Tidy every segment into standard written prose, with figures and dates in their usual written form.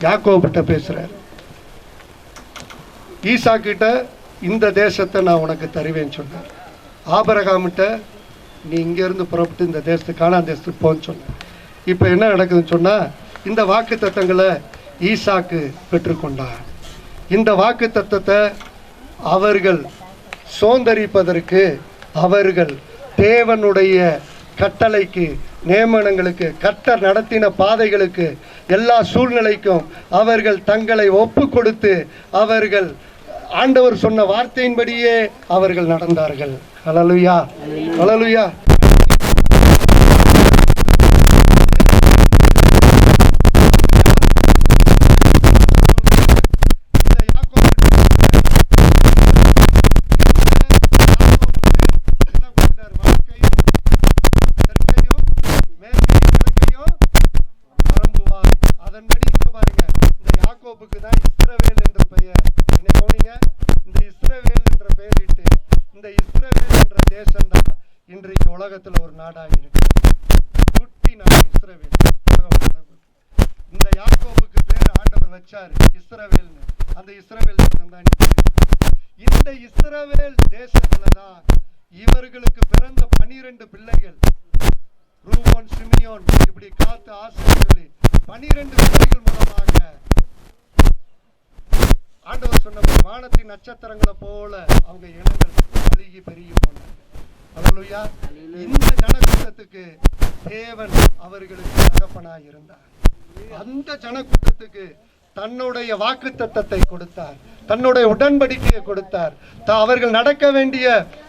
யாக்கோபிட்ட பேசுறார். ஈசா கிட்ட இந்த தேசத்தை நான் உனக்கு தருவேன்னு சொன்னார். ஆபிரகாமிட்ட நீ இங்கேருந்து புறப்பட்டு இந்த தேசத்துக்கு கானான் தேசத்துக்கு போன்னு சொன்னார். இப்போ என்ன நடக்குதுன்னு சொன்னால், இந்த வாக்கு தத்தங்களை ஈசாக்கு பெற்றுக்கொண்டார். இந்த வாக்கு தத்தத்தை அவர்கள் சோந்தரிப்பதற்கு, அவர்கள் தேவனுடைய கட்டளைக்கு, நியமனங்களுக்கு, கர்த்தர் நடத்தின பாதைகளுக்கு, எல்லா சூழ்நிலைக்கும் அவர்கள் தங்களை ஒப்பு கொடுத்து அவர்கள் ஆண்டவர் சொன்ன வார்த்தையின்படியே அவர்கள் நடந்தார்கள். ஹல்லேலூயா, ஹல்லேலூயா. உலகத்தில் ஒரு நாடாக இருக்கு, குட்டி நாடு இஸ்ரவேல். இந்த யாக்கோபுக்கு பேர் ஆண்டவர் வச்சாரு இஸ்ரவேல்னு. அந்த இஸ்ரவேல் தேசம் தான் இந்த இஸ்ரவேல் தேசத்துல தான் இவர்களுக்கு பிறந்த 12 பிள்ளைகள், ரூபன், சிமியோன், இப்படி காத்து ஆசை சொல்லி 12 பிள்ளைகள் மூலமாக ஆண்டவர் சொன்ன வானத்தின் நட்சத்திரங்களை போல அவங்க இனங்கள் அழுகி பெருகி போனாங்க. ஹல்லேலூயா. இந்த ஜனக்கூட்டத்துக்கு தேவன் அவர்களுக்கு தகப்பனாய் இருந்தார். அந்த ஜனக்கூட்டத்துக்கு தன்னுடைய வாக்குத்தத்தத்தை கொடுத்தார், தன்னுடைய உடன்படிக்கையை கொடுத்தார். அவர்கள் நடக்க வேண்டிய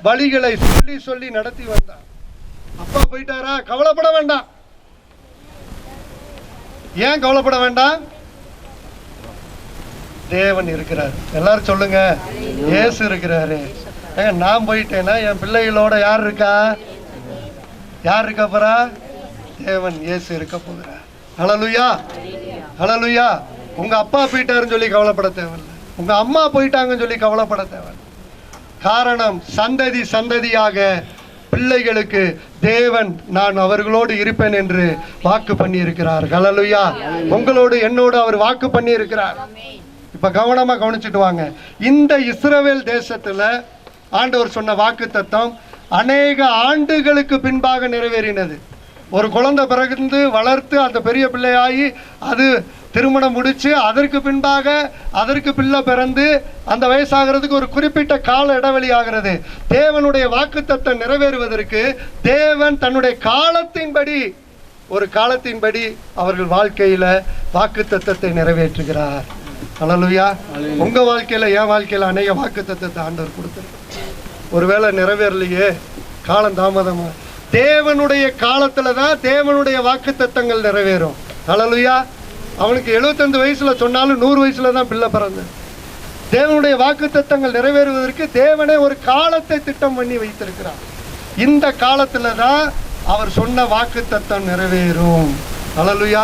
வழிகளை சொல்லி சொல்லி நடத்தி வந்தார். அப்பா போயிட்டாரா, கவலைப்பட வேண்டாம். ஏன் கவலைப்பட வேண்டாம்? தேவன் இருக்கிறார். எல்லாரும் சொல்லுங்க, இயேசு இருக்கிறாரு. நான் போயிட்டேன்னா என் பிள்ளைகளோட யார் இருக்கா? யார் இருக்க போறா? தேவன் இயேசு இருக்க போகிறார். ஹல்லேலூயா, ஹல்லேலூயா. உங்க அப்பா போயிட்டாருன்னு சொல்லி கவலைப்பட தேவையில்லை, உங்க அம்மா போயிட்டாங்கன்னு சொல்லி கவலைப்பட தேவையில்லை. காரணம், சந்ததி சந்ததியாக பிள்ளைகளுக்கு தேவன் நான் அவர்களோடு இருப்பேன் என்று வாக்கு பண்ணி இருக்கிறார். ஹல்லேலூயா. உங்களோடு என்னோடு அவர் வாக்கு பண்ணி இருக்கிறார். இப்ப கவனமா கவனிச்சுட்டு வாங்க. இந்த இஸ்ரவேல் தேசத்துல ஆண்டவர் சொன்ன வாக்கு தத்தம் அநேக ஆண்டுகளுக்கு பின்பாக நிறைவேறினது. ஒரு குழந்தை பிறந்து வளர்த்து அந்த பெரிய பிள்ளையாகி அது திருமணம் முடிச்சு அதற்கு பின்பாக அதற்கு பிள்ளை பிறந்து அந்த வயசாகிறதுக்கு ஒரு குறிப்பிட்ட கால இடைவெளி ஆகிறது. தேவனுடைய வாக்கு தத்தம் நிறைவேறுவதற்கு தேவன் தன்னுடைய காலத்தின்படி, ஒரு காலத்தின்படி அவர்கள் வாழ்க்கையில வாக்கு தத்தத்தை நிறைவேற்றுகிறார். ஹல்லேலூயா. உங்க வாழ்க்கையில, என் வாழ்க்கையில அநேக வாக்கு தத்தத்தை ஆண்டவர் கொடுத்திருக்கிறார். ஒருவேளை நிறைவேறலையே, காலம் தாமதமா, தேவனுடைய காலத்துல தான் தேவனுடைய வாக்கு தத்தங்கள் நிறைவேறும். ஹல்லேலூயா. அவனுக்கு 75 வயசுல சொன்னாலும் 100 வயசுல தான் பிள்ளை பிறந்தது. தேவனுடைய வாக்கு தத்தங்கள் நிறைவேறுவதற்கு தேவனே ஒரு காலத்தை திட்டம் பண்ணி வைத்திருக்கிறார். இந்த காலத்துல தான் அவர் சொன்ன வாக்கு தத்தம் நிறைவேறும். ஹல்லேலூயா.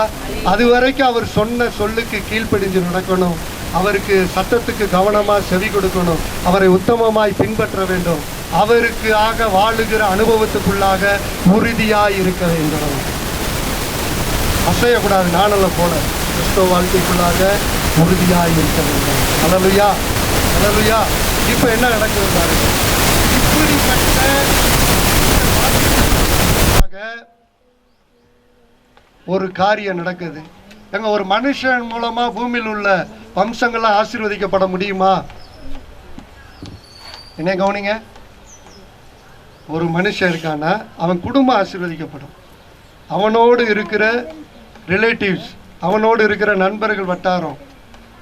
அது வரைக்கும் அவர் சொன்ன சொல்லுக்கு கீழ்ப்படிஞ்சு நடக்கணும், அவருக்கு சத்தத்துக்கு கவனமா செவி கொடுக்கணும், அவரை உத்தமமாய் பின்பற்ற வேண்டும், அவருக்காக வாழுகிற அனுபவத்துக்குள்ளாக உறுதியாய் இருக்க வேண்டும். அசையக்கூடாது, நானல்ல போல கிறிஸ்தவ வாழ்க்கைக்குள்ளாக உறுதியாய் இருக்க வேண்டும். ஹல்லேலூயா, ஹல்லேலூயா. இப்ப என்ன நடக்குது பாருங்க. இப்படிப்பட்ட ஒரு காரியம் நடக்குது. எங்க ஒரு மனுஷன் மூலமா பூமியில் உள்ள வம்சங்கள்லாம் ஆசீர்வதிக்கப்பட முடியுமா? என்ன கவனிங்க. ஒரு மனுஷன் இருக்கானா அவன் குடும்பம் ஆசீர்வதிக்கப்படும். அவனோடு இருக்கிற ரிலேட்டிவ்ஸ், அவனோடு இருக்கிற நண்பர்கள் வட்டாரம்,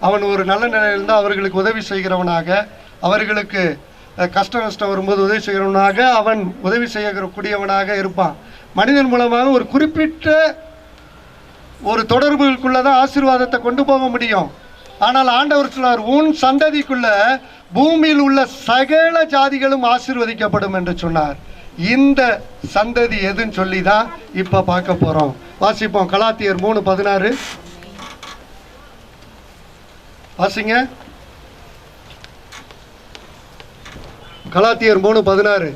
அவன் ஒரு நல்ல நிலையில் இருந்தால் அவர்களுக்கு உதவி செய்கிறவனாக, அவர்களுக்கு கஷ்டம் வரும்போது உதவி செய்கிறவனாக அவன் உதவி செய்யக்கூடியவனாக இருப்பான். மனிதன் மூலமாக ஒரு குறிப்பிட்ட ஒரு தொடர்புக்குள்ளதான் ஆசீர்வாதத்தை கொண்டு போக முடியும். ஆனால் ஆண்டவர் சொன்னார், உன் சந்ததிக்குள்ள பூமியில் உள்ள சகல ஜாதிகளும் ஆசீர்வதிக்கப்படும் என்று சொன்னார். இந்த சந்ததி எதுன்னு சொல்லி தான் இப்ப பார்க்க போறோம். வாசிப்போம். கலாத்தியர் 3:16 வாசிங்க. கலாத்தியர் 3:16.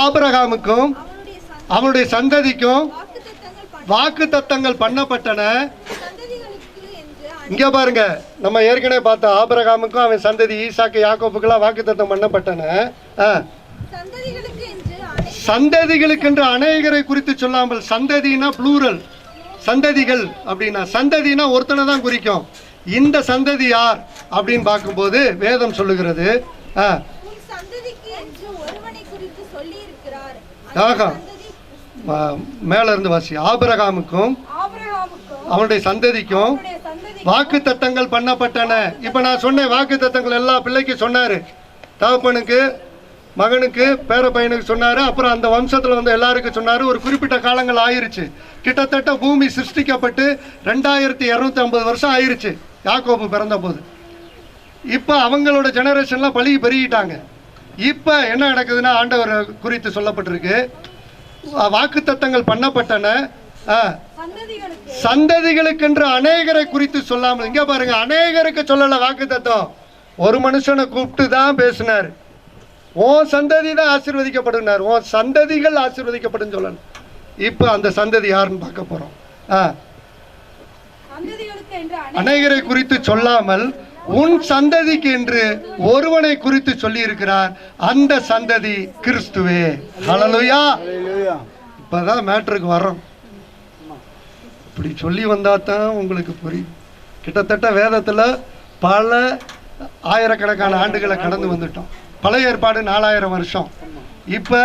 ஆபிரகாமுக்கும் அவனுடைய சந்ததிக்கும் வாக்கு தத்தங்கள் பண்ணப்பட்டன. இங்க பாருங்க, நம்ம ஏற்கனவே பார்த்தோம் ஆபிரகாமுக்கும் அவன் சந்ததி ஈசாக்கு யாக்கோபுக்கெல்லாம் வாக்கு தத்தம் பண்ணப்பட்டன. சந்ததிகளுக்கு என்று அநேகரை குறித்து சொல்லாமல், சந்ததினா ப்ளூரல், சந்ததிகள் அப்படின்னா சந்ததினா ஒருத்தனை தான் குறிக்கும். இந்த சந்ததி யார் அப்படின்னு பார்க்கும்போது வேதம் சொல்லுகிறது, மேல இருந்து வாசி, ஆபிரகாமுக்கும் அவனுடைய சந்ததிக்கும் வாக்கு தத்தங்கள் பண்ணப்பட்டன. இப்ப நான் சொன்னேன் வாக்கு தத்தங்கள் எல்லா பிள்ளைக்கு சொன்னாரு, தகப்பனுக்கு, மகனுக்கு, பேர பையனுக்கு சொன்னாரு. அப்புறம் அந்த வம்சத்துல வந்து எல்லாருக்கும் சொன்னாரு. ஒரு குறிப்பிட்ட காலங்கள் ஆயிருச்சு. கிட்டத்தட்ட பூமி சிருஷ்டிக்கப்பட்டு 2250 வருஷம் ஆயிருச்சு யாக்கோபு பிறந்த போது. இப்ப அவங்களோட ஜெனரேஷன்லாம் பழகி பெருகிட்டாங்க. இப்ப என்ன நடக்குதுன்னா, ஆண்டவர் குறித்து சொல்லப்பட்டிருக்கு, வாக்கு தத்தங்கள் பண்ணப்பட்டன, சந்ததிகளுக்கென்று அநேகரை குறித்து சொல்லாமல். இங்க பாருங்க, அநேகருக்கு சொல்லல வாக்கு தத்தம். ஒரு மனுஷனை கூப்பிட்டு தான் பேசினார், உன் சந்ததி தான் ஆசீர்வதிக்கப்படுனார், உன் சந்ததிகள் ஆசீர்வதிக்கப்படும் சொல்லணும். இப்ப அந்த சந்ததி யாருன்னு பார்க்க போறோம். அநேகரை குறித்து சொல்லாமல் உன் சந்ததிக்கு என்று ஒருவனை குறித்து சொல்லி இருக்கிறார், அந்த சந்ததி கிறிஸ்துவே. ஹல்லேலூயா. இப்பதான் மேட்டருக்கு வர்றோம். இப்படி சொல்லி வந்தா தான் உங்களுக்கு புரியும். கிட்டத்தட்ட வேதத்துல பல ஆயிரக்கணக்கான ஆண்டுகளை கடந்து வந்துட்டோம். பழைய ஏற்பாடு 4000 வருஷம். இப்ப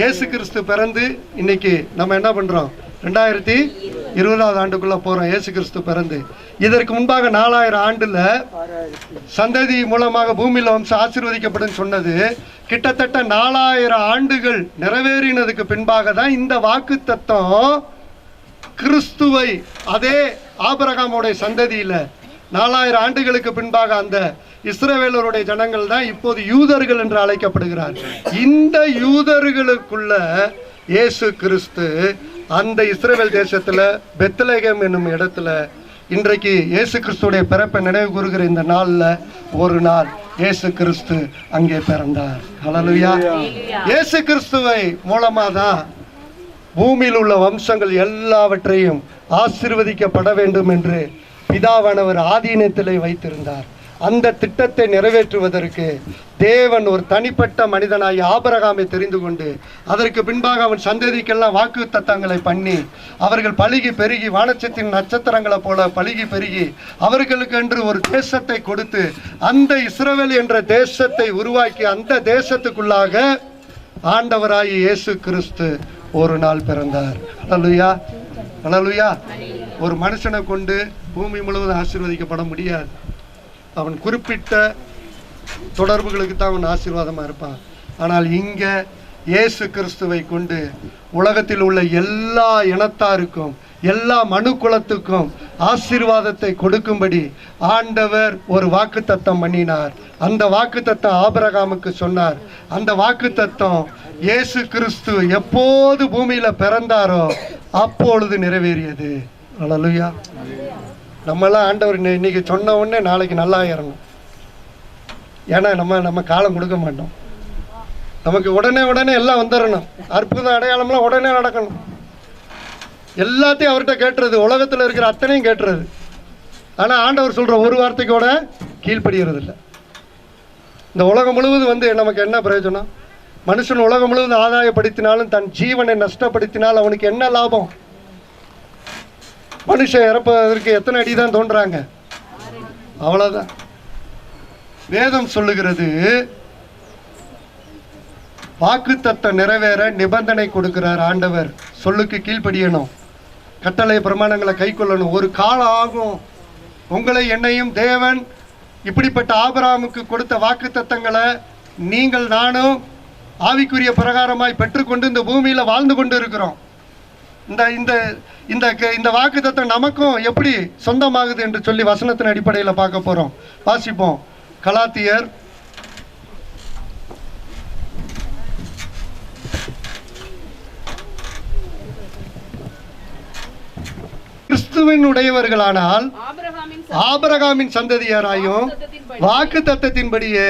இயேசு கிறிஸ்து பிறந்து இன்னைக்கு நம்ம என்ன பண்றோம், 2020ஆவது ஆண்டுக்குள்ள போறோம். இயேசு கிறிஸ்து பிறந்து இதற்கு முன்பாக 4000 ஆண்டுல சந்ததி மூலமாக பூமியில வம்சம் ஆசீர்வதிக்கப்படும் சொன்னது கிட்டத்தட்ட 4000 ஆண்டுகள் நிறைவேறினதுக்கு பின்பாக தான் இந்த வாக்கு தத்தம் கிறிஸ்துவை, அதே ஆபிரகாமுடைய சந்ததியில 4000 ஆண்டுகளுக்கு பின்பாக அந்த இஸ்ரவேலருடைய ஜனங்கள் தான் இப்போது யூதர்கள் என்று அழைக்கப்படுகிறார். இந்த யூதர்களுக்குள்ள இயேசு கிறிஸ்து அந்த இஸ்ரவேல் தேசத்துல பெத்லகேம் என்னும் இடத்துல இன்றைக்கு இயேசு கிறிஸ்துடைய பிறப்பை நினைவு கூறுகிற இந்த நாள்ல ஒரு நாள் இயேசு கிறிஸ்து அங்கே பிறந்தார். ஹல்லேலூயா. இயேசு கிறிஸ்துவை மூலமா தான் பூமியில் உள்ள வம்சங்கள் எல்லாவற்றையும் ஆசீர்வதிக்கப்பட வேண்டும் என்று பிதாவானவர் ஆதீனத்திலே வைத்திருந்தார். அந்த திட்டத்தை நிறைவேற்றுவதற்கு தேவன் ஒரு தனிப்பட்ட மனிதனாய் ஆபிரகாமை தெரிந்து கொண்டு அதற்கு பின்பாக அவன் சந்ததிக்கெல்லாம் வாக்கு தத்தங்களை பண்ணி அவர்கள் பலுகி பெருகி வானச்சத்தின் நட்சத்திரங்களை போல பலுகி பெருகி அவர்களுக்கு என்று ஒரு தேசத்தை கொடுத்து அந்த இஸ்ரவேல் என்ற தேசத்தை உருவாக்கி அந்த தேசத்துக்குள்ளாக ஆண்டவராய் இயேசு கிறிஸ்து ஒரு நாள் பிறந்தார். ஹல்லேலூயா. ஹல்லேலூயா. ஒரு மனுஷனை கொண்டு பூமி முழுவதும் ஆசீர்வதிக்கப்பட முடியாது. அவன் குறிப்பிட்ட தொடர்புகளுக்கு தான் அவன் ஆசீர்வாதமா இருப்பான். ஆனால் இங்க இயேசு கிறிஸ்துவை கொண்டு உலகத்தில் உள்ள எல்லா இனத்தாருக்கும் எல்லா மனு குலத்துக்கும் ஆசீர்வாதத்தை கொடுக்கும்படி ஆண்டவர் ஒரு வாக்கு தத்தம் பண்ணினார். அந்த வாக்கு தத்தம் ஆபிரகாமுக்கு சொன்னார். அந்த வாக்கு தத்தம் இயேசு கிறிஸ்து எப்போது பூமியில பிறந்தாரோ அப்பொழுது நிறைவேறியது. ஹல்லேலூயா. நம்மளாம் ஆண்டவர் இன்னைக்கு சொன்ன உடனே நாளைக்கு நல்லா ஆயிரணும். ஏன்னா நம்ம காலம் கொடுக்க மாட்டோம். நமக்கு உடனே எல்லாம் வந்துடணும். அற்புதம் அடையாளம்லாம் உடனே நடக்கணும். எல்லாத்தையும் அவர்கிட்ட கேட்டுறது, உலகத்தில் இருக்கிற அத்தனையும் கேட்டுறது. ஆனால் ஆண்டவர் சொல்ற ஒரு வார்த்தைக்கூட கீழ்ப்படுகிறது இல்லை. இந்த உலகம் முழுவதும் நமக்கு என்ன பிரயோஜனம்? மனுஷன் உலகம் முழுவதும் ஆதாயப்படுத்தினாலும் தன் ஜீவனை நஷ்டப்படுத்தினால் அவனுக்கு என்ன லாபம்? மனுஷன் இறப்பதற்கு எத்தனை அடி தான் தோன்றாங்க, அவ்வளவுதான். வேதம் சொல்லுகிறது வாக்குத்தத்த நிறைவேற நிபந்தனை கொடுக்கிறார் ஆண்டவர். சொல்லுக்கு கீழ்ப்படியணும், கட்டளை பிரமாணங்களை கை கொள்ளணும். ஒரு காலம் ஆகும். உங்களை என்னையும் தேவன் இப்படிப்பட்ட ஆபிரகாமுக்கு கொடுத்த வாக்கு தத்தங்களை நீங்கள் நானும் ஆவிக்குரிய பிரகாரமாய் பெற்றுக்கொண்டு இந்த பூமியில வாழ்ந்து கொண்டு இருக்கிறோம். இந்த வாக்கு தத்தம் நமக்கும் எப்படி சொந்தமாகுது என்று சொல்லி வசனத்தின் அடிப்படையில் பார்க்க போறோம். வாசிப்போம். கலாத்தியர் கிறிஸ்துவின் உடையவர்களானால் ஆபிரகாமின் சந்ததியராயும் வாக்கு தத்தத்தின்படியே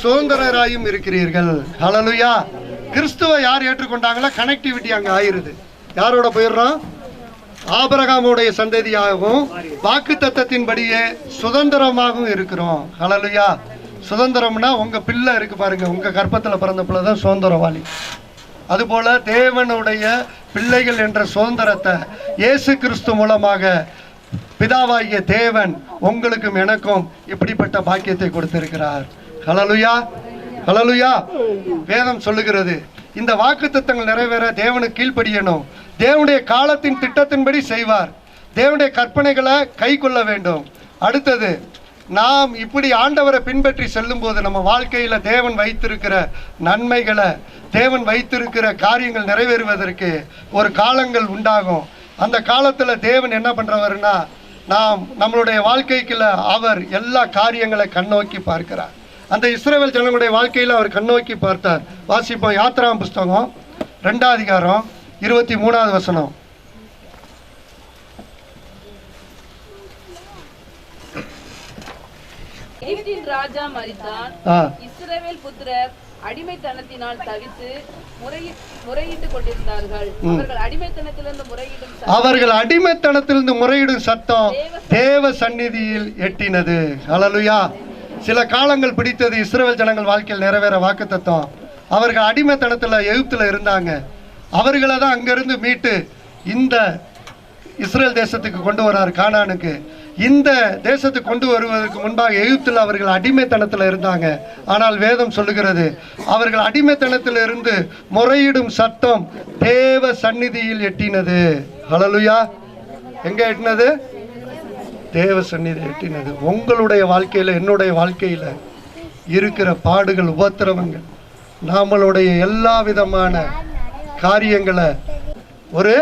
சுதந்திரராயும் இருக்கிறீர்கள். ஹல்லேலூயா. கிறிஸ்துவை யார் ஏற்றுக்கொண்டாங்களோ கனெக்டிவிட்டி அங்க ஆயிருது. யாரோட போயிடுறோம்? ஆபிரகாமுடைய சந்ததியாகவும் வாக்குத்தத்தத்தின்படியே சுதந்திரமாகவும் இருக்கிறோம். ஹல்லேலூயா. சுதந்திரம்னா உங்க பிள்ளை இருக்கு பாருங்க, உங்க கர்ப்பத்துல பிறந்த பிள்ளை தான் சுதந்திரவாளி. அதுபோல தேவனுடைய பிள்ளைகள் என்ற சுதந்திரத்தை இயேசு கிறிஸ்து மூலமாக பிதாவாகிய தேவன் உங்களுக்கும் எனக்கும் இப்படிப்பட்ட பாக்கியத்தை கொடுத்திருக்கிறார். ஹல்லேலூயா, ஹல்லேலூயா. வேதம் சொல்லுகிறது, இந்த வாக்குத்தத்தங்கள் நிறைவேற தேவனுக்கு கீழ்ப்படியணும். தேவனுடைய காலத்தின் திட்டத்தின்படி செய்வார். தேவனுடைய கற்பனைகளை கை கொள்ள வேண்டும். அடுத்தது, நாம் இப்படி ஆண்டவரை பின்பற்றி செல்லும் போது நம்ம வாழ்க்கையில தேவன் வைத்திருக்கிற நன்மைகளை, தேவன் வைத்திருக்கிற காரியங்கள் நிறைவேறுவதற்கு ஒரு காலங்கள் உண்டாகும். அந்த காலத்துல தேவன் என்ன பண்றவர்னா, நம்மளுடைய வாழ்க்கைக்குள்ள அவர் எல்லா காரியங்களை கண்ணோக்கி பார்க்கிறார். அந்த இஸ்ரவேல் ஜனங்களுடைய வாழ்க்கையில அவர் கண்ணோக்கி பார்த்தார். வாசிப்போம், யாத்திராம் புஸ்தகம் 2ஆம் அதிகாரம் 23வது வசனம். எகிப்தின் ராஜா மரித்தான். இஸ்ரவேல் புத்திரர் அடிமைத்தனத்தினால் தவித்து முறையிட்டுக் கொண்டிருந்தார்கள். அவர்கள் அடிமைத்தனத்திலிருந்து முறையிடும் சத்தம் தேவ சந்நிதியில் எட்டினது. ஹல்லேலூயா. சில காலங்கள் பிடித்தது இஸ்ரவேல் ஜனங்கள் வாழ்க்கையில் நிறைவேற வாக்குத்தத்தம். அவர்கள் அடிமைத்தனத்துல எகிப்துல இருந்தாங்க. அவர்களை தான் அங்கிருந்து மீட்டு இந்த இஸ்ரேல் தேசத்துக்கு கொண்டு வரார், கானானுக்கு. இந்த தேசத்துக்கு கொண்டு வருவதற்கு முன்பாக எகிப்தில் அவர்கள் அடிமைத்தனத்தில் இருந்தாங்க. ஆனால் வேதம் சொல்லுகிறது, அவர்கள் அடிமைத்தனத்தில் இருந்து முறையிடும் சத்தம் தேவ சந்நிதியில் எட்டினது. ஹல்லேலூயா. எங்க எட்டினது? தேவ சந்நிதி எட்டினது. உங்களுடைய வாழ்க்கையில, என்னுடைய வாழ்க்கையில இருக்கிற பாடுகள், உபத்திரவங்கள், நம்மளுடைய எல்லா விதமான காரியங்களை ஒரு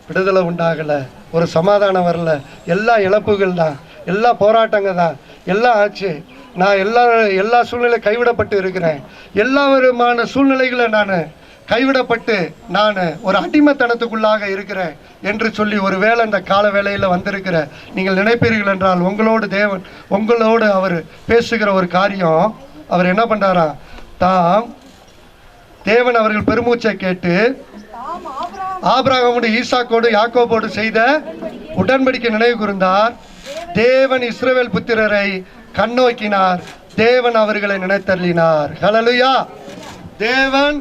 விடுதலை உண்டாகல, ஒரு சமாதானம் வரல, எல்லா இழப்புகள் தான், எல்லா போராட்டங்க தான், எல்லாம் ஆச்சு. நான் எல்லா சூழ்நிலை கைவிடப்பட்டு இருக்கிறேன். எல்லா விதமான சூழ்நிலைகளை நான் கைவிடப்பட்டு நான் ஒரு அடிமைத்தனத்துக்குள்ளாக இருக்கிறேன் என்று சொல்லி ஒருவேளை இந்த கால வேளையில் வந்திருக்கிற நீங்கள் நினைப்பீர்கள் என்றால், உங்களோடு தேவன், உங்களோடு அவர் பேசுகிற ஒரு காரியம், அவர் என்ன பண்றாரா, தேவன் அவர்கள் பெருமூச்சை கேட்டு ஆபிரகாமோடு, ஈசாக்கோடு, யாக்கோபோடு செய்த உடன்படிக்கை நினைவு கூர்ந்தார். தேவன் இஸ்ரவேல் புத்திரரை கண்ணோக்கினார். தேவன் அவர்களை நினைத்தள்ளினார். ஹல்லேலூயா. தேவன்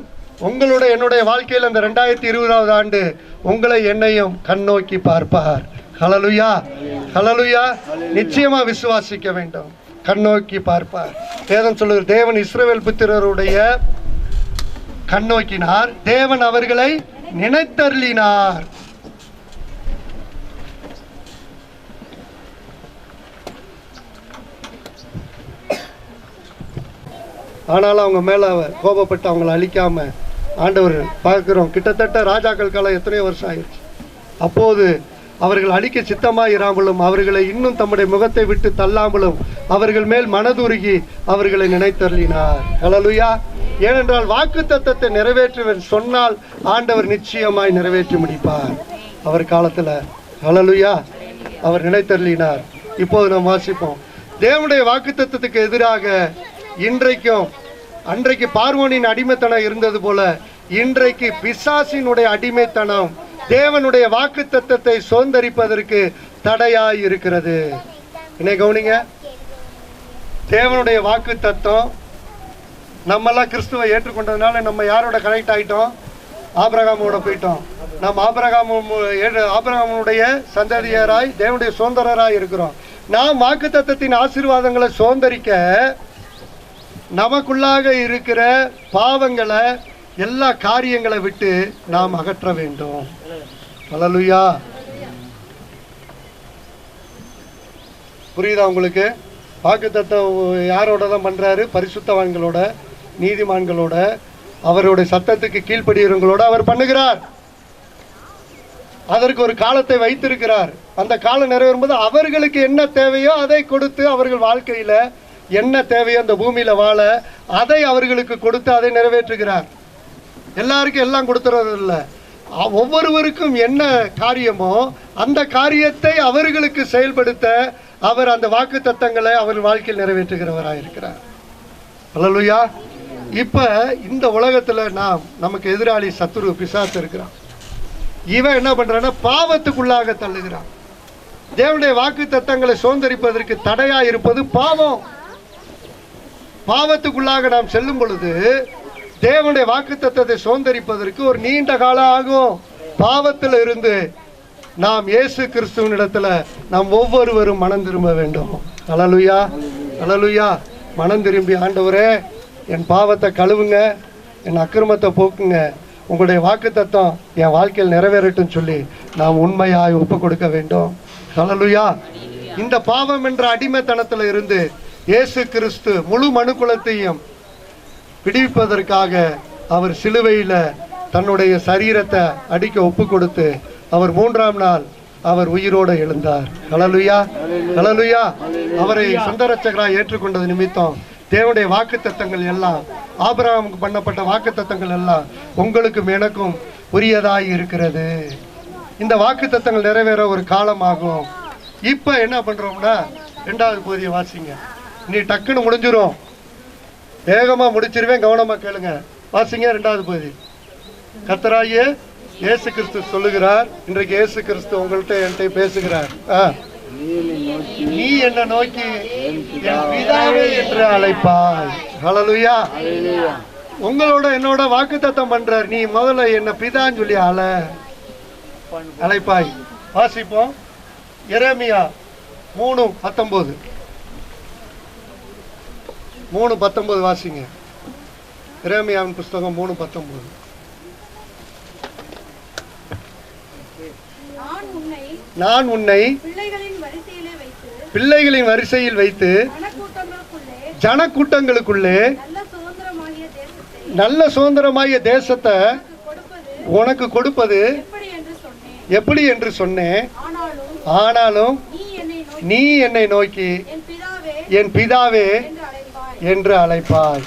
உங்களுடைய என்னுடைய வாழ்க்கையில் அந்த 2020வது ஆண்டு உங்களை என்னையும் கண்ணோக்கி பார்ப்பார். ஹல்லேலூயா, ஹல்லேலூயா. நிச்சயமா விசுவாசிக்க வேண்டும். கண்ணோக்கி பார்ப்பார். வேதம் சொல்லுகிறது, தேவன் இஸ்ரவேல் புத்திரருடைய கண்ணோக்கினார், தேவன் அவர்களை நினைத்தருளினார். ஆனால் அவங்க மேல கோபப்பட்டு அவங்களை அழிக்காம ஆண்டவர் பார்க்கிறோம். கிட்டத்தட்ட ராஜாக்கள் காலம் எத்தனையோ வருஷம் ஆயிடுச்சு. அப்போது அவர்கள் அழிக்க சித்தமாக இராமலும், அவர்களை இன்னும் தம்முடைய முகத்தை விட்டு தள்ளாமலும் அவர்கள் மேல் மனதுருகி அவர்களை நினைத்தருளினார். ஹல்லேலூயா. ஏனென்றால் வாக்கு தத்தத்தை நிறைவேற்றுவன் சொன்னால் ஆண்டவர் நிச்சயமாய் நிறைவேற்றி முடிப்பார் அவர் காலத்துல. ஹல்லேலூயா. அவர் நினைத்தருளினார். இப்போது நாம் வாசிப்போம். தேவனுடைய வாக்கு தத்தத்துக்கு எதிராக இன்றைக்கும், அன்றைக்கு பார்வோனின் அடிமைத்தனம் இருந்தது போல இன்றைக்கு பிசாசினுடைய அடிமைத்தனம் தேவனுடைய வாக்கு தத்தத்தை சுதந்தரிப்பதற்கு தடையாய் இருக்கிறது. என்ன கவனிங்க, தேவனுடைய வாக்கு தத்தம், நம்மெல்லாம் கிறிஸ்துவை ஏற்றுக்கொண்டதுனால நம்ம யாரோட கனெக்ட் ஆகிட்டோம்? ஆபிரகாமோட போயிட்டோம். நாம் ஆபிரகாமுடைய சந்ததியராய் தேவனுடைய சுதந்திரராய் இருக்கிறோம். நாம் வாக்கு தத்தத்தின் ஆசீர்வாதங்களை சுதந்தரிக்க நமக்குள்ளாக இருக்கிற பாவங்களை, எல்லா காரியங்களை விட்டு நாம் அகற்ற வேண்டும். ஹல்லேலூயா. புரியுதா உங்களுக்கு? வாக்குத்தத்தம் யாரோட தான் பண்றாரு? பரிசுத்தவான்களோட, நீதிமான்களோட, அவருடைய சத்தத்துக்கு கீழ்ப்படுகிறவங்களோட அவர் பண்ணுகிறார். அதற்கு ஒரு காலத்தை வைத்திருக்கிறார். அந்த காலம் நிறைவேறும்போது அவர்களுக்கு என்ன தேவையோ அதை கொடுத்து, அவர்கள் வாழ்க்கையில என்ன தேவையோ அந்த பூமியில வாழ அதை அவர்களுக்கு கொடுத்து அதை நிறைவேற்றுகிறார். எல்லாருக்கும் எல்லாம் கொடுத்துறது இல்லை. ஒவ்வொருவருக்கும் என்ன காரியமோ அந்த காரியத்தை அவர்களுக்கு செயல்படுத்த அவர் அந்த வாக்கு தத்தங்களை அவர் வாழ்க்கையில் நிறைவேற்றுகிறவராக இருக்கிறார். ஹல்லேலூயா. இப்ப இந்த உலகத்துல நமக்கு எதிராளி சத்துரு பிசாசு இருக்கிறான். இவன் என்ன பண்றான்னா பாவத்துக்குள்ளாக தள்ளுகிறான். தேவனுடைய வாக்கு தத்தங்களை சுதந்திரிப்பதற்கு தடையா இருப்பது பாவம். பாவத்துக்குள்ளாக நாம் செல்லும் பொழுது தேவனுடைய வாக்கு தத்தத்தை சுதந்திரிப்பதற்கு ஒரு நீண்ட காலம் ஆகும். பாவத்தில் இருந்து நாம் இயேசு கிறிஸ்துவனிடத்துல நாம் ஒவ்வொருவரும் மனம் திரும்ப வேண்டும். அல்லேலூயா, அல்லேலூயா. மனம் திரும்பி, ஆண்டவரே என் பாவத்தை கழுவுங்க, என் அக்கிரமத்தை போக்குங்க, உங்களுடைய வாக்கு தத்தம் என் வாழ்க்கையில் நிறைவேறட்டும் சொல்லி நாம் உண்மையாய் ஒப்பு கொடுக்க வேண்டும். அல்லேலூயா. இந்த பாவம் என்ற அடிமைத்தனத்தில் இருந்து இயேசு கிறிஸ்து முழு மனுக்குலத்தையும் விடுவிப்பதற்காக அவர் சிலுவையில் தன்னுடைய சரீரத்தை அடிக்க ஒப்பு கொடுத்து அவர் 3ஆம் நாள் அவர் உயிரோடு எழுந்தார். அல்லேலூயா, அல்லேலூயா. அவரை சொந்த இரட்சகராய் ஏற்றுக்கொண்டது நிமித்தம் தேவனுடைய வாக்கு தத்தங்கள் எல்லாம், ஆபிரகாமுக்கு பண்ணப்பட்ட வாக்கு தத்தங்கள் எல்லாம் உங்களுக்கும் எனக்கும் உரியதாய் இருக்கிறது. இந்த வாக்கு தத்தங்கள் நிறைவேற ஒரு காலமாகும். இப்போ என்ன பண்றோம்னா 2வது பகுதியை வாசிங்க. நீ டக்குன்னு முடிஞ்சிரும், வேகமா முடிச்சிருவேன், கவனமா கேளுங்க. வாசிங்க 2வது பகுதி. கர்த்தராகிய இயேசு கிறிஸ்து சொல்லுகிறார், இன்றைக்கு இயேசு கிறிஸ்து உங்கள்கிட்ட என்கிட்ட பேசுகிறார். நீ என்ன நோக்கி என் பிதாவே என்று அழைப்பாய். ஹல்லேலூயா. உங்களோட என்னோட வாக்குத்தத்தம் பண்றார், நீ முதல்ல என்ன பிதான்னு சொல்லி அழைப்பாய். வாசிப்போம். எரேமியா 3:19. 3:19 வாசிங்க. எரேமியாவின் புஸ்தகம் 3:19. நான் உன்னை பிள்ளைகளின் வரிசையில் வைத்து ஜனக்கூட்டங்களுக்குள்ளே நல்ல சுதந்திரமாகிய தேசத்தை உனக்கு கொடுப்பது எப்படி என்று சொன்னேன். ஆனாலும் நீ என்னை நோக்கி என் பிதாவே என்று அழைப்பாய்.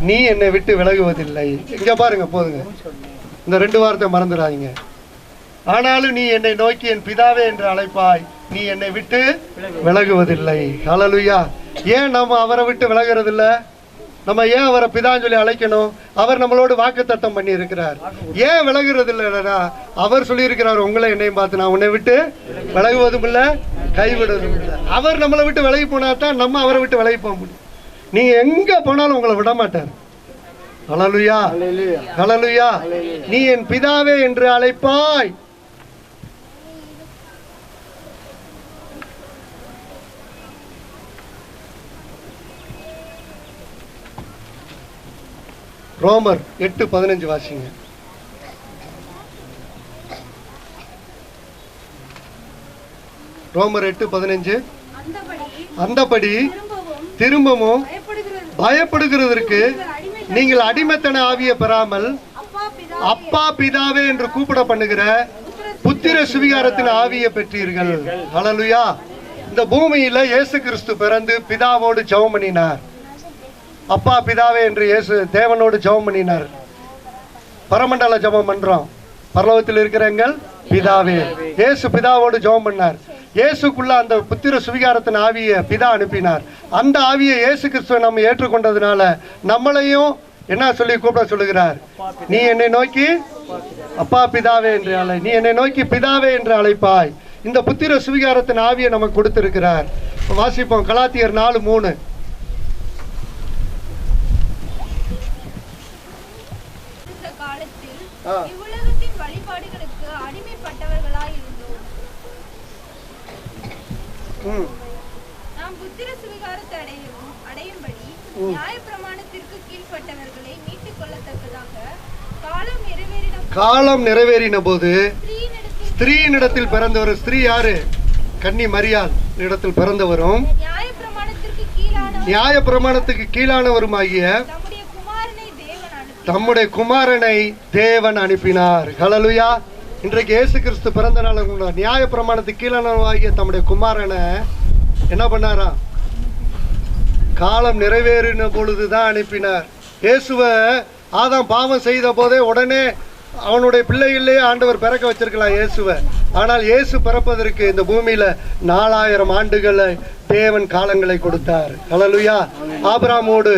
நீ என்னை விட்டு விலகுவதில்லை. இங்க பாருங்க, போதுங்க, இந்த 2 வார்த்தை மறந்துடாதீங்க. ஆனாலும் நீ என்னை நோக்கி என் பிதாவே என்று அழைப்பாய், நீ என்னை விட்டு விலகுவதில்லை. ஹல்லேலூயா. ஏன் நம்ம அவரை விட்டு விலகிறதில்லை? நம்ம ஏன் அவரை பிதான்னு சொல்லி அழைக்கணும்? அவர் நம்மளோடு வாக்குத்தத்தம் பண்ணி இருக்கிறார். ஏன் விலகுறது இல்லைன்னா அவர் சொல்லியிருக்கிறார், உங்களை என்னையும் பார்த்து நான் உன்னை விட்டு விலகுவதும் இல்லை, கைவிடுவதும் இல்லை. அவர் நம்மளை விட்டு விலகி போனா தான் நம்ம அவரை விட்டு விலகி போக முடியும். நீங்க எங்க போனாலும் உங்களை விட மாட்டார். ஹல்லேலூயா, ஹல்லேலூயா. நீ என் பிதாவே என்று அழைப்பாய். ரோமர் 8:15 வாசிங்க. ரோமர் 8:15. அந்தபடி திரும்பவும் பயப்படுகிறதற்கு நீங்கள் அடிமைத்தன ஆவியை பெறாமல் அப்பா பிதாவே என்று கூப்பிட பண்ணுகிற புத்திர சுவிகாரத்தின் ஆவியை பெற்றீர்கள். ஹல்லேலூயா. இந்த பூமியில இயேசு கிறிஸ்து பிறந்து பிதாவோடு ஜெபம் பண்ணினார். அப்பா பிதாவே என்று இயேசு தேவனோடு ஜெபம் பண்ணினார். பரமண்டல ஜெபம் பண்றோம், பரலோகத்தில் இருக்கிற எங்கள் பிதாவே. இயேசு பிதாவோடு ஜெபம் பண்ணார். இயேசுக்குள்ள அந்த புத்திர சுவிகாரத்தின் ஆவியை பிதா அனுப்பினார். அந்த ஆவியை இயேசு கிறிஸ்துவை நம்ம ஏற்றுக்கொண்டதுனால நம்மளையும் என்ன சொல்லி கூப்பிட சொல்லுகிறார்? நீ என்னை நோக்கி அப்பா பிதாவே என்று அழை, நீ என்னை நோக்கி பிதாவே என்று அழைப்பாய். இந்த புத்திர சுவிகாரத்தின் ஆவியை நமக்கு கொடுத்திருக்கிறார். வாசிப்போம். கலாத்தியர் 4:3. இவ்வுலகத்தின் வழிபாடுகளுக்கு அடிமைப்பட்டவர்களாய் இருந்தோம். நாம் புத்திர சுவிகாரத்தை அடையும்படி நியாயப்பிரமாணத்திற்கு கீழ்ப்பட்டவர்களை மீட்டுக் கொள்ளத்தக்கதாக காலம் நிறைவேறின போது ஸ்திரீனிடத்தில் பிறந்தவர். ஸ்திரீ யாரு? கன்னி மரியாள் இடத்தில் பிறந்தவரும் நியாய பிரமாணத்துக்கு கீழானவருமாகிய தம்முடைய குமாரனை தேவன் அனுப்பினார். ஹல்லேலூயா. இன்றைக்கு இயேசு கிறிஸ்து பிறந்த நாள். நியாய பிரமாணத்துக்கு கீழானவராகிய தம்முடைய குமாரனை என்ன பண்ணாரா? காலம் நிறைவேறின பொழுதுதான் அனுப்பினார். இயேசுவை ஆதாம் பாவம் செய்த போதே உடனே அவனுடைய பிள்ளைகளிலே ஆண்டவர் பிறக்க வச்சிருக்கலாம் இயேசுவை. ஆனால் இயேசு பிறப்பதற்கு இந்த பூமியில 4000 ஆண்டுகளை தேவன் காலங்களை கொடுத்தார். ஹல்லேலூயா. ஆபிரகாமோடு,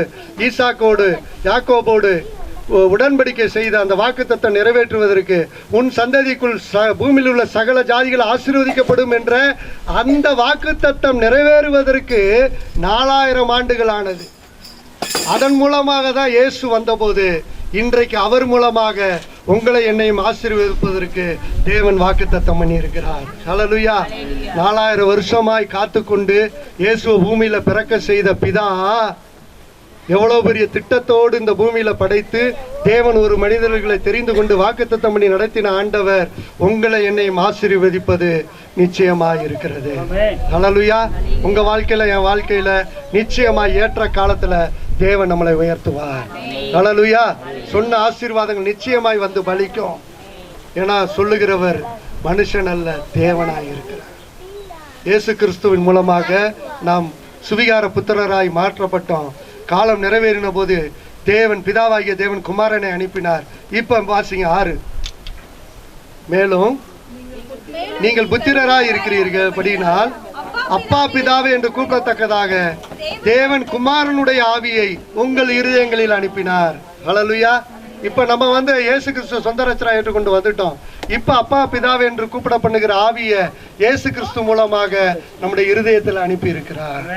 ஈசாக்கோடு, யாக்கோபோடு உடன்படிக்கை செய்த அந்த வாக்குத்தத்தம் நிறைவேற்றுவதற்கு உன் சந்ததிக்குள் பூமியில் உள்ள சகல ஜாதிகள் ஆசீர்வதிக்கப்படும் என்ற அந்த வாக்குத்தத்தம் நிறைவேறுவதற்கு 4000 ஆண்டுகள் ஆனது. அதன் மூலமாக தான் இயேசு வந்தபோது இன்றைக்கு அவர் மூலமாக உங்களை என்னையும் ஆசீர்வதிப்பதற்கு தேவன் வாக்குத்தத்தம் பண்ணி இருக்கிறார். ஹல்லேலூயா. 4000 வருஷமாய் காத்துக்கொண்டு இயேசுவை பூமியில பிறக்க செய்த பிதா எவ்வளவு பெரிய திட்டத்தோடு இந்த பூமியில படைத்து தேவன் ஒரு மனிதர்களை தெரிந்து கொண்டு வாக்குத்தத்தம் பண்ணி நடத்தின ஆண்டவர் உங்களை என்னையும் ஆசீர்வதிப்பது நிச்சயமாய் இருக்கிறது. ஹல்லேலூயா. உங்க வாழ்க்கையில என் வாழ்க்கையில நிச்சயமாய் ஏற்ற காலத்துல தேவன் நம்மளை உயர்த்துவார். ஹல்லேலூயா. சொன்ன ஆசீர்வாதங்கள் நிச்சயமாய் வந்து பலிக்கும். ஏன்னா சொல்லுகிறவர் மனுஷன் அல்ல, தேவனாய் இருக்கிறார். இயேசு கிறிஸ்துவின் மூலமாக நாம் சுவிகார புத்திரராய் மாற்றப்பட்டோம். காலம் நிறைவேறின போது தேவன் பிதாவாகிய தேவன் குமாரனை அனுப்பினார். இப்ப வாசிங்க 6. மேலும் நீங்கள் புத்திரராய் இருக்கிறீர்கள் படினால் அப்பா பிதாவே என்று கூப்பிடத்தக்கதாக தேவன் குமாரனுடைய ஆவியை உங்கள் இருதயங்களில் அனுப்பினார். ஹல்லேலூயா. இப்ப நம்ம இயேசு கிறிஸ்து சொந்த ரட்சகராய் ஏற்றுக்கொண்டு வந்துட்டோம். இப்ப அப்பா பிதாவே என்று கூப்பிட பண்ணுகிற ஆவியை இயேசு கிறிஸ்து மூலமாக நம்முடைய இருதயத்தில் அனுப்பி இருக்கிறார்.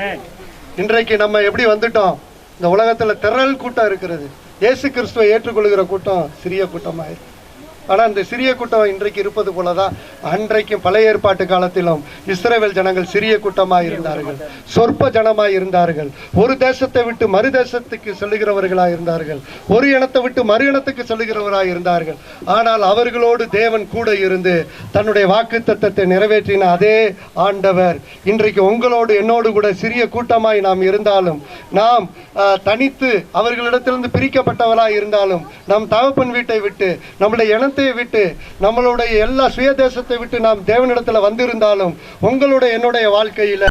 இன்றைக்கு நம்ம எப்படி வந்துட்டோம்? இந்த உலகத்துல திரள் கூட்டம் இருக்கிறது. இயேசு கிறிஸ்துவை ஏற்றுக்கொள்கிற கூட்டம் சிறிய கூட்டமாயிருக்கு. ஆனால் இந்த சிறிய கூட்டம் இன்றைக்கு இருப்பது போலதான் அன்றைக்கும் பழைய ஏற்பாட்டு காலத்திலும் இஸ்ரவேல் ஜனங்கள் சிறிய கூட்டமாய் இருந்தார்கள், சொற்ப ஜனமாய் இருந்தார்கள். ஒரு தேசத்தை விட்டு மறு தேசத்துக்கு செல்லுகிறவர்களாய் இருந்தார்கள், ஒரு இனத்தை விட்டு மறு இனத்துக்கு செல்லுகிறவராய் இருந்தார்கள். ஆனால் அவர்களோடு தேவன் கூட இருந்து தன்னுடைய வாக்குத்தத்தத்தை நிறைவேற்றின அதே ஆண்டவர் இன்றைக்கு உங்களோடு என்னோடு கூட சிறிய கூட்டமாய் நாம் இருந்தாலும், நாம் தனித்து அவர்களிடத்திலிருந்து பிரிக்கப்பட்டவராய் இருந்தாலும், நம் தகப்பன் வீட்டை விட்டு நம்முடைய இனத்தை விட்டு நம்மளுடைய எல்லா சுய தேசத்தை விட்டு நாம் தேவனிடத்துல வந்திருந்தாலும் உங்களுடைய என்னுடைய வாழ்க்கையில